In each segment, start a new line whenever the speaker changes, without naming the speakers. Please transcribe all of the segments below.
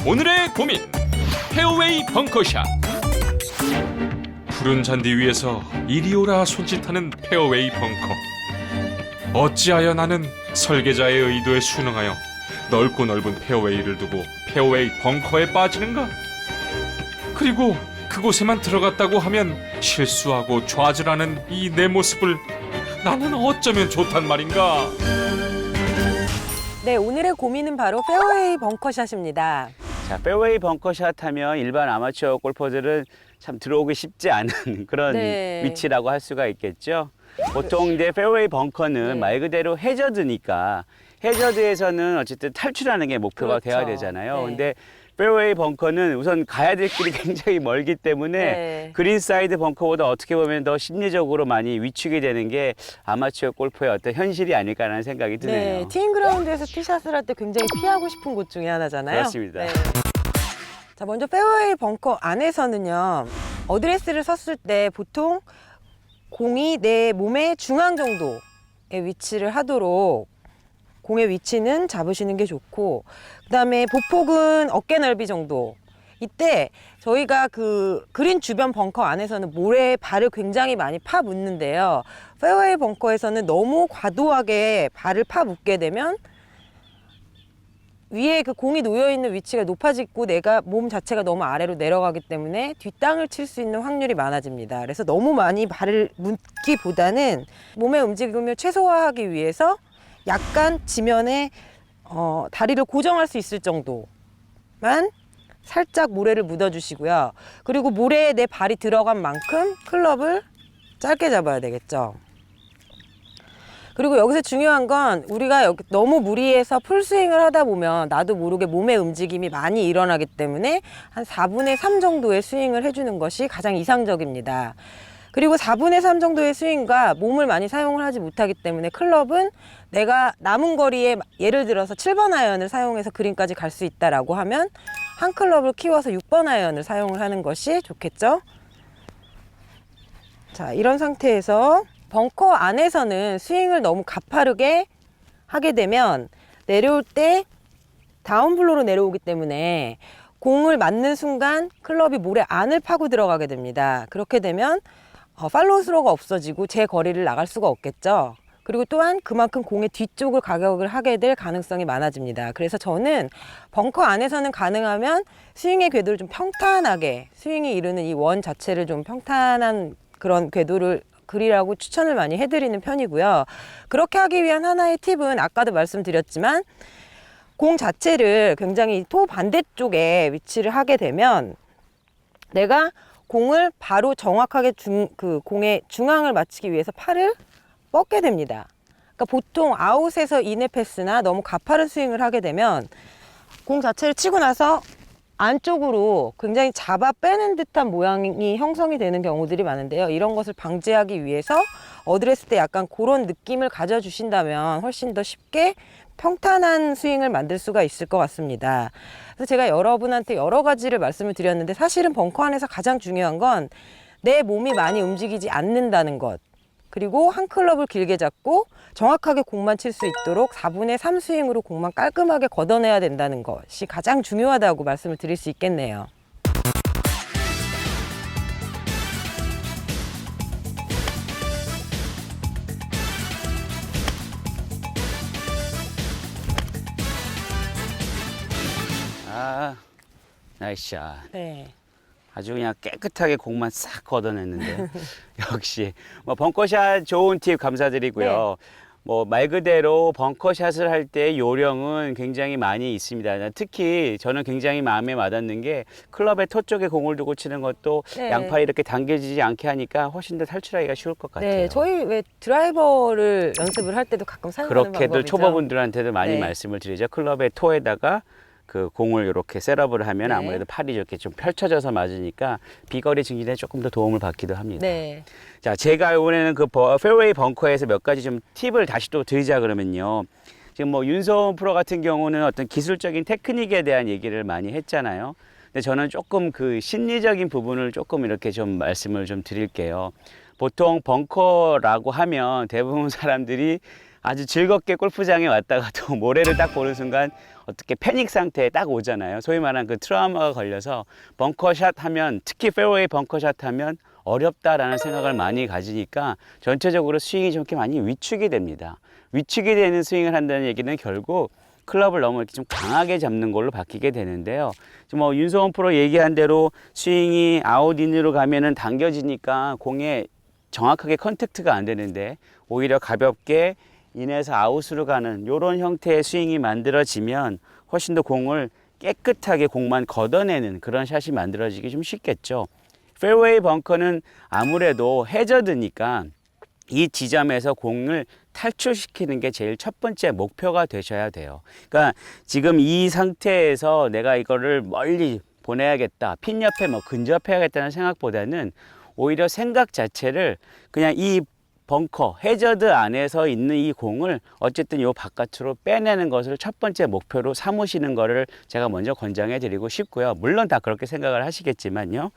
오늘의 고민 페어웨이 벙커샷. 푸른 잔디 위에서 이리오라 손짓하는 페어웨이 벙커. 어찌하여 나는 설계자의 의도에 순응하여 넓고 넓은 페어웨이를 두고 페어웨이 벙커에 빠지는가? 그리고 그곳에만 들어갔다고 하면 실수하고 좌절하는 이 내 모습을 나는 어쩌면 좋단 말인가?
네, 오늘의 고민은 바로 페어웨이 벙커샷입니다.
자, 페어웨이 벙커샷 하면 일반 아마추어 골퍼들은 참 들어오기 쉽지 않은 그런
네.
위치라고 할 수가 있겠죠. 보통 이제 페어웨이 벙커는
네.
말 그대로 해저드니까 해저드에서는 어쨌든 탈출하는 게 목표가
그렇죠.
돼야 되잖아요.
네.
근데 페어웨이 벙커는 우선 가야 될 길이 굉장히 멀기 때문에
네.
그린 사이드 벙커보다 어떻게 보면 더 심리적으로 많이 위축이 되는 게 아마추어 골프의 어떤 현실이 아닐까라는 생각이 드네요.
네, 티잉 그라운드에서 티샷을 할 때 굉장히 피하고 싶은 곳 중에 하나잖아요.
그렇습니다.
네. 자, 먼저 페어웨이 벙커 안에서는요, 어드레스를 섰을 때 보통 공이 내 몸의 중앙 정도에 위치를 하도록 공의 위치는 잡으시는 게 좋고, 그 다음에 보폭은 어깨 넓이 정도. 이때 저희가 그 그린 주변 벙커 안에서는 모래에 발을 굉장히 많이 파 묻는데요. 페어웨이 벙커에서는 너무 과도하게 발을 파 묻게 되면 위에 그 공이 놓여 있는 위치가 높아지고 내가 몸 자체가 너무 아래로 내려가기 때문에 뒷땅을 칠 수 있는 확률이 많아집니다. 그래서 너무 많이 발을 묻기보다는 몸의 움직임을 최소화하기 위해서 약간 지면에 다리를 고정할 수 있을 정도만 살짝 모래를 묻어주시고요. 그리고 모래에 내 발이 들어간 만큼 클럽을 짧게 잡아야 되겠죠. 그리고 여기서 중요한 건 우리가 여기 너무 무리해서 풀스윙을 하다 보면 나도 모르게 몸의 움직임이 많이 일어나기 때문에 한 4분의 3 정도의 스윙을 해주는 것이 가장 이상적입니다. 그리고 4분의 3 정도의 스윙과 몸을 많이 사용을 하지 못하기 때문에 클럽은 내가 남은 거리에 예를 들어서 7번 아이언을 사용해서 그린까지 갈 수 있다라고 하면 한 클럽을 키워서 6번 아이언을 사용을 하는 것이 좋겠죠. 자, 이런 상태에서 벙커 안에서는 스윙을 너무 가파르게 하게 되면 내려올 때 다운블로로 내려오기 때문에 공을 맞는 순간 클럽이 모래 안을 파고 들어가게 됩니다. 그렇게 되면 팔로우 스로가 없어지고 제 거리를 나갈 수가 없겠죠. 그리고 또한 그만큼 공의 뒤쪽을 가격을 하게 될 가능성이 많아집니다. 그래서 저는 벙커 안에서는 가능하면 스윙의 궤도를 좀 평탄하게, 스윙이 이루는 이 원 자체를 좀 평탄한 그런 궤도를 그리라고 추천을 많이 해드리는 편이고요. 그렇게 하기 위한 하나의 팁은 아까도 말씀드렸지만 공 자체를 굉장히 토 반대쪽에 위치를 하게 되면 내가 공을 바로 정확하게 그 공의 중앙을 맞추기 위해서 팔을 뻗게 됩니다. 그러니까 보통 아웃에서 인의 패스나 너무 가파른 스윙을 하게 되면 공 자체를 치고 나서 안쪽으로 굉장히 잡아 빼는 듯한 모양이 형성이 되는 경우들이 많은데요. 이런 것을 방지하기 위해서 어드레스 때 약간 그런 느낌을 가져주신다면 훨씬 더 쉽게 평탄한 스윙을 만들 수가 있을 것 같습니다. 그래서 제가 여러분한테 여러 가지를 말씀을 드렸는데 사실은 벙커 안에서 가장 중요한 건 내 몸이 많이 움직이지 않는다는 것. 그리고 한 클럽을 길게 잡고 정확하게 공만 칠 수 있도록 4분의 3 스윙으로 공만 깔끔하게 걷어내야 된다는 것이 가장 중요하다고 말씀을 드릴 수 있겠네요.
아, 나이스샷.
네.
아주 그냥 깨끗하게 공만 싹 걷어냈는데 역시 뭐 벙커샷 좋은 팁 감사드리고요. 뭐 말 그대로 벙커샷을 할 때 요령은 굉장히 많이 있습니다. 특히 저는 굉장히 마음에 와닿는 게 클럽의 토 쪽에 공을 두고 치는 것도
네.
양팔이 이렇게 당겨지지 않게 하니까 훨씬 더 탈출하기가 쉬울 것 같아요.
네, 저희 왜 드라이버를 연습을 할 때도 가끔 사용하는
그렇게들
방법이죠.
초보분들한테도 많이
네.
말씀을 드리죠. 클럽의 토에다가 그 공을 이렇게 셋업을 하면
네.
아무래도 팔이 이렇게 좀 펼쳐져서 맞으니까 비거리 증진에 조금 더 도움을 받기도 합니다.
네.
자, 제가 이번에는 그 페어웨이 벙커에서 몇 가지 좀 팁을 다시 또 드리자 그러면요. 지금 뭐 윤서원 프로 같은 경우는 어떤 기술적인 테크닉에 대한 얘기를 많이 했잖아요. 근데 저는 조금 그 심리적인 부분을 조금 이렇게 좀 말씀을 좀 드릴게요. 보통 벙커라고 하면 대부분 사람들이 아주 즐겁게 골프장에 왔다가 또 모래를 딱 보는 순간 어떻게 패닉 상태에 딱 오잖아요. 소위 말하는 그 트라우마가 걸려서 벙커샷 하면, 특히 페어웨이 벙커샷 하면 어렵다라는 생각을 많이 가지니까 전체적으로 스윙이 좀 이렇게 많이 위축이 됩니다. 위축이 되는 스윙을 한다는 얘기는 결국 클럽을 너무 이렇게 좀 강하게 잡는 걸로 바뀌게 되는데요. 뭐 윤소원 프로 얘기한 대로 스윙이 아웃인으로 가면은 당겨지니까 공에 정확하게 컨택트가 안 되는데 오히려 가볍게 인에서 아웃으로 가는 이런 형태의 스윙이 만들어지면 훨씬 더 공을 깨끗하게 공만 걷어내는 그런 샷이 만들어지기 좀 쉽겠죠. 페어웨이 벙커는 아무래도 해저드니까 이 지점에서 공을 탈출시키는 게 제일 첫 번째 목표가 되셔야 돼요. 그러니까 지금 이 상태에서 내가 이거를 멀리 보내야겠다, 핀 옆에 뭐 근접해야겠다는 생각보다는 오히려 생각 자체를 그냥 이 벙커, 해저드 안에서 있는 이 공을 어쨌든 요 바깥으로 빼내는 것을 첫 번째 목표로 삼으시는 거를 제가 먼저 권장해 드리고 싶고요. 물론 다 그렇게 생각을 하시겠지만요.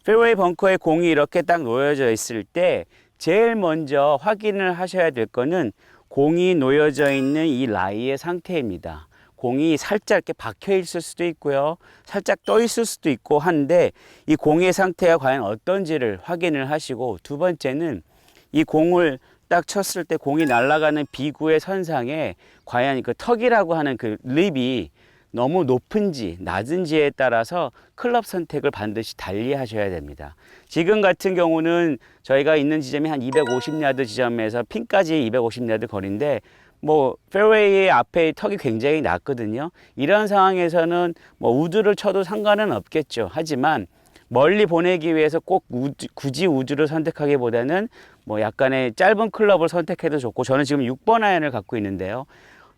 페어웨이 벙커에 공이 이렇게 딱 놓여져 있을 때 제일 먼저 확인을 하셔야 될 거는 공이 놓여져 있는 이 라이의 상태입니다. 공이 살짝 이렇게 박혀 있을 수도 있고요. 살짝 떠 있을 수도 있고 한데 이 공의 상태가 과연 어떤지를 확인을 하시고, 두 번째는 이 공을 딱 쳤을 때 공이 날아가는 비구의 선상에 과연 그 턱이라고 하는 그 립이 너무 높은지 낮은지에 따라서 클럽 선택을 반드시 달리 하셔야 됩니다. 지금 같은 경우는 저희가 있는 지점이 한 250야드 지점에서 핀까지 250야드 거리인데 뭐 페어웨이 앞에 턱이 굉장히 낮거든요. 이런 상황에서는 뭐 우드를 쳐도 상관은 없겠죠. 하지만 멀리 보내기 위해서 꼭 굳이 우드를 선택하기보다는 뭐 약간의 짧은 클럽을 선택해도 좋고, 저는 지금 6번 아이언을 갖고 있는데요.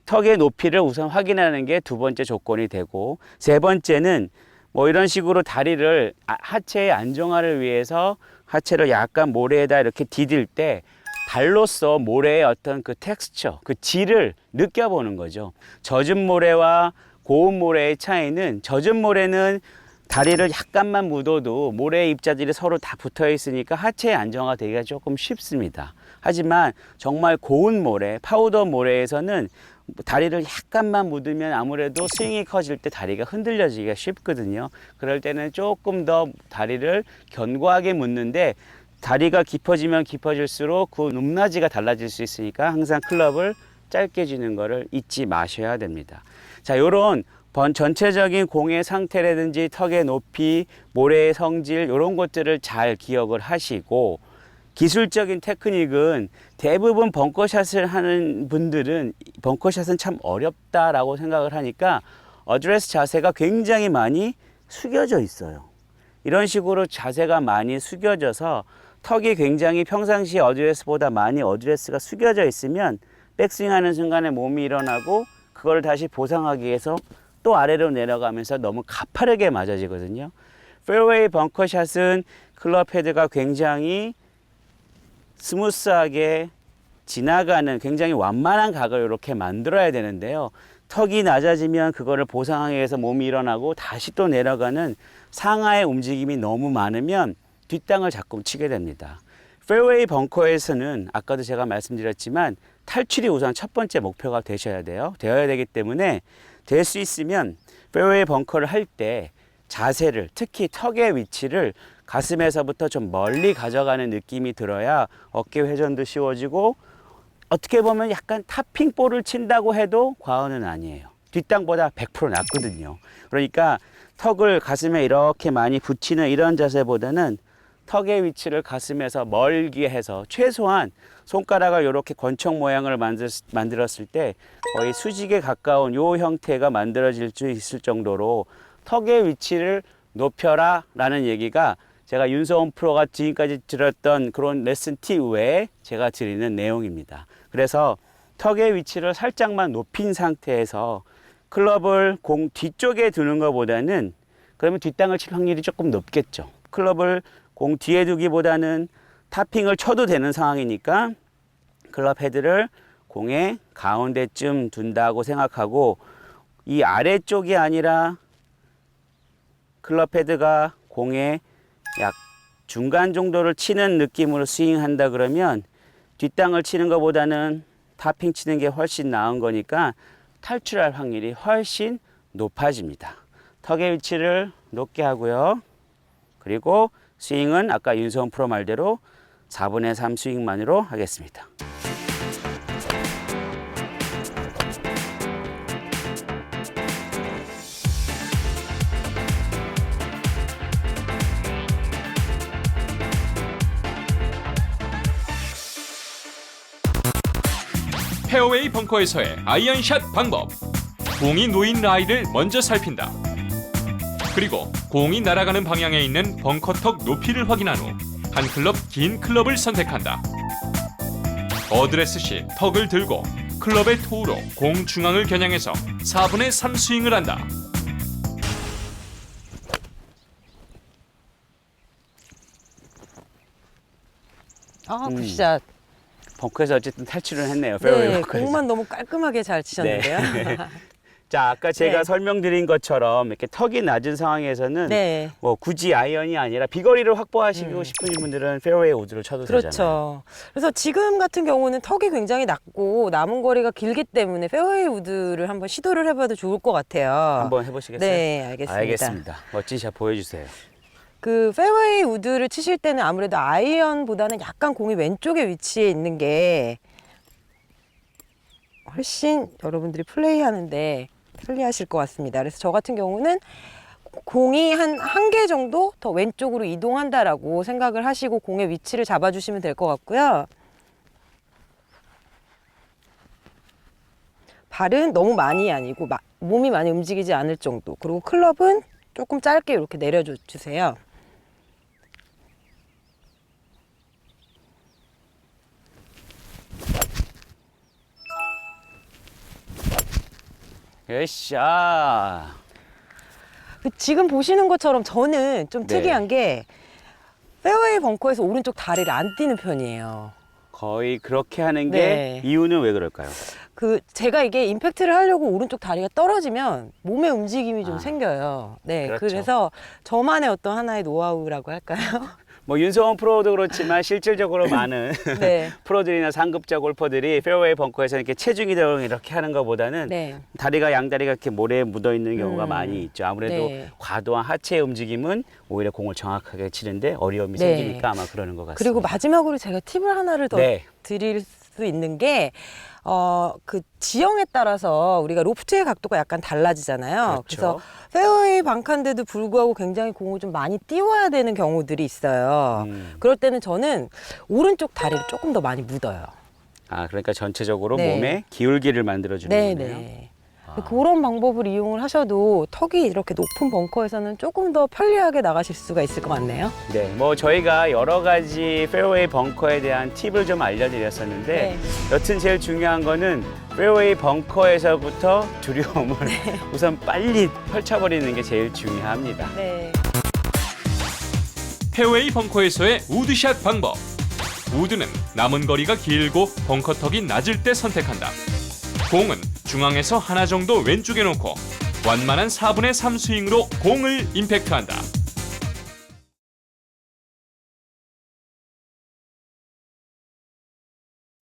턱의 높이를 우선 확인하는 게 두 번째 조건이 되고, 세 번째는 뭐 이런 식으로 다리를 하체의 안정화를 위해서 하체를 약간 모래에다 이렇게 디딜 때 발로써 모래의 어떤 그 텍스처, 그 질을 느껴보는 거죠. 젖은 모래와 고운 모래의 차이는, 젖은 모래는 다리를 약간만 묻어도 모래의 입자들이 서로 다 붙어 있으니까 하체의 안정화가 되기가 조금 쉽습니다. 하지만 정말 고운 모래, 파우더 모래에서는 다리를 약간만 묻으면 아무래도 스윙이 커질 때 다리가 흔들려지기가 쉽거든요. 그럴 때는 조금 더 다리를 견고하게 묻는데, 다리가 깊어지면 깊어질수록 그 높낮이가 달라질 수 있으니까 항상 클럽을 짧게 쥐는 거를 잊지 마셔야 됩니다. 자, 요런 전체적인 공의 상태라든지 턱의 높이, 모래의 성질, 이런 것들을 잘 기억을 하시고, 기술적인 테크닉은 대부분 벙커샷을 하는 분들은 벙커샷은 참 어렵다라고 생각을 하니까 어드레스 자세가 굉장히 많이 숙여져 있어요. 이런 식으로 자세가 많이 숙여져서 턱이 굉장히 평상시 어드레스보다 많이 어드레스가 숙여져 있으면 백스윙 하는 순간에 몸이 일어나고 그걸 다시 보상하기 위해서 또 아래로 내려가면서 너무 가파르게 맞아지거든요. 페어웨이 벙커샷은 클럽 헤드가 굉장히 스무스하게 지나가는 굉장히 완만한 각을 이렇게 만들어야 되는데요. 턱이 낮아지면 그거를 보상하기 위해서 몸이 일어나고 다시 또 내려가는 상하의 움직임이 너무 많으면 뒷땅을 자꾸 치게 됩니다. 페어웨이 벙커에서는 아까도 제가 말씀드렸지만 탈출이 우선 첫 번째 목표가 되어야 되기 때문에 될 수 있으면 페어웨이 벙커를 할 때 자세를, 특히 턱의 위치를 가슴에서부터 좀 멀리 가져가는 느낌이 들어야 어깨 회전도 쉬워지고, 어떻게 보면 약간 탑핑 볼을 친다고 해도 과언은 아니에요. 뒷땅보다 100% 낫거든요. 그러니까 턱을 가슴에 이렇게 많이 붙이는 이런 자세보다는 턱의 위치를 가슴에서 멀게 해서 최소한 손가락을 이렇게 권총 모양을 만들었을 때 거의 수직에 가까운 요 형태가 만들어질 수 있을 정도로 턱의 위치를 높여라 라는 얘기가 제가 윤서원 프로가 지금까지 들었던 그런 레슨 팁 외에 제가 드리는 내용입니다. 그래서 턱의 위치를 살짝만 높인 상태에서 클럽을 공 뒤쪽에 두는 것보다는, 그러면 뒷땅을 칠 확률이 조금 높겠죠. 클럽을 공 뒤에 두기보다는 타핑을 쳐도 되는 상황이니까 클럽 헤드를 공의 가운데쯤 둔다고 생각하고, 이 아래쪽이 아니라 클럽 헤드가 공의 약 중간 정도를 치는 느낌으로 스윙한다 그러면 뒷땅을 치는 것보다는 타핑 치는 게 훨씬 나은 거니까 탈출할 확률이 훨씬 높아집니다. 턱의 위치를 높게 하고요. 그리고 스윙은 아까 윤소원 프로 말대로 4분의 3 스윙만으로 하겠습니다.
페어웨이 벙커에서의 아이언샷 방법. 공이 놓인 라인을 먼저 살핀다. 그리고 공이 날아가는 방향에 있는 벙커턱 높이를 확인한 후 한 클럽 긴 클럽을 선택한다. 어드레스 시 턱을 들고 클럽의 토우로 공 중앙을 겨냥해서 4분의 3 스윙을 한다.
굿샷.
벙커에서 어쨌든 탈출을 했네요. 페어웨이
네,
벙커에서.
공만 너무 깔끔하게 잘 치셨는데요.
자, 아까 제가
네.
설명드린 것처럼 이렇게 턱이 낮은 상황에서는
네.
뭐 굳이 아이언이 아니라 비거리를 확보하시고 싶은 분들은 페어웨이 우드로 쳐도 되잖아요.
그렇죠. 그래서 지금 같은 경우는 턱이 굉장히 낮고 남은 거리가 길기 때문에 페어웨이 우드를 한번 시도를 해봐도 좋을 것 같아요.
한번 해보시겠어요?
네, 알겠습니다.
알겠습니다. 멋진 샷 보여주세요.
그 페어웨이 우드를 치실 때는 아무래도 아이언보다는 약간 공이 왼쪽에 위치해 있는 게 훨씬 여러분들이 플레이하는데 편리하실 것 같습니다. 그래서 저 같은 경우는 공이 한 개 정도 더 왼쪽으로 이동한다라고 생각을 하시고 공의 위치를 잡아주시면 될 것 같고요. 발은 너무 많이 아니고 몸이 많이 움직이지 않을 정도. 그리고 클럽은 조금 짧게 이렇게 내려줘 주세요.
으쌰.
지금 보시는 것처럼 저는 좀
네.
특이한 게 페어웨이 벙커에서 오른쪽 다리를 안 띄는 편이에요.
거의 그렇게 하는 게
네.
이유는 왜 그럴까요?
제가 이게 임팩트를 하려고 오른쪽 다리가 떨어지면 몸의 움직임이 좀 생겨요. 네,
그렇죠.
그래서 저만의 어떤 하나의 노하우라고 할까요?
뭐 윤서원 프로도 그렇지만 실질적으로 많은
네.
프로들이나 상급자 골퍼들이 페어웨이 벙커에서 이렇게 체중 이동을 이렇게 하는 것보다는
네.
양다리가 이렇게 모래에 묻어 있는 경우가 많이 있죠. 아무래도
네.
과도한 하체 움직임은 오히려 공을 정확하게 치는데 어려움이
네.
생기니까 아마 그러는 것 같습니다.
그리고 마지막으로 제가 팁을 하나를 더
네.
드릴 수 있는 게 그 지형에 따라서 우리가 로프트의 각도가 약간 달라지잖아요.
그렇죠.
그래서 페어웨이 방칸데도 불구하고 굉장히 공을 좀 많이 띄워야 되는 경우들이 있어요. 그럴 때는 저는 오른쪽 다리를 조금 더 많이 묻어요.
아, 그러니까 전체적으로
네.
몸에 기울기를 만들어주는 거네요.
네네. 그런 방법을 이용을 하셔도 턱이 이렇게 높은 벙커에서는 조금 더 편리하게 나가실 수가 있을 것 같네요.
네, 뭐 저희가 여러 가지 페어웨이 벙커에 대한 팁을 좀 알려드렸었는데
네.
여튼 제일 중요한 거는 페어웨이 벙커에서부터 두려움을 우선 빨리 펼쳐버리는 게 제일 중요합니다.
네.
페어웨이 벙커에서의 우드샷 방법. 우드는 남은 거리가 길고 벙커턱이 낮을 때 선택한다. 공은 중앙에서 하나 정도 왼쪽에 놓고 완만한 4분의 3 스윙으로 공을 임팩트한다.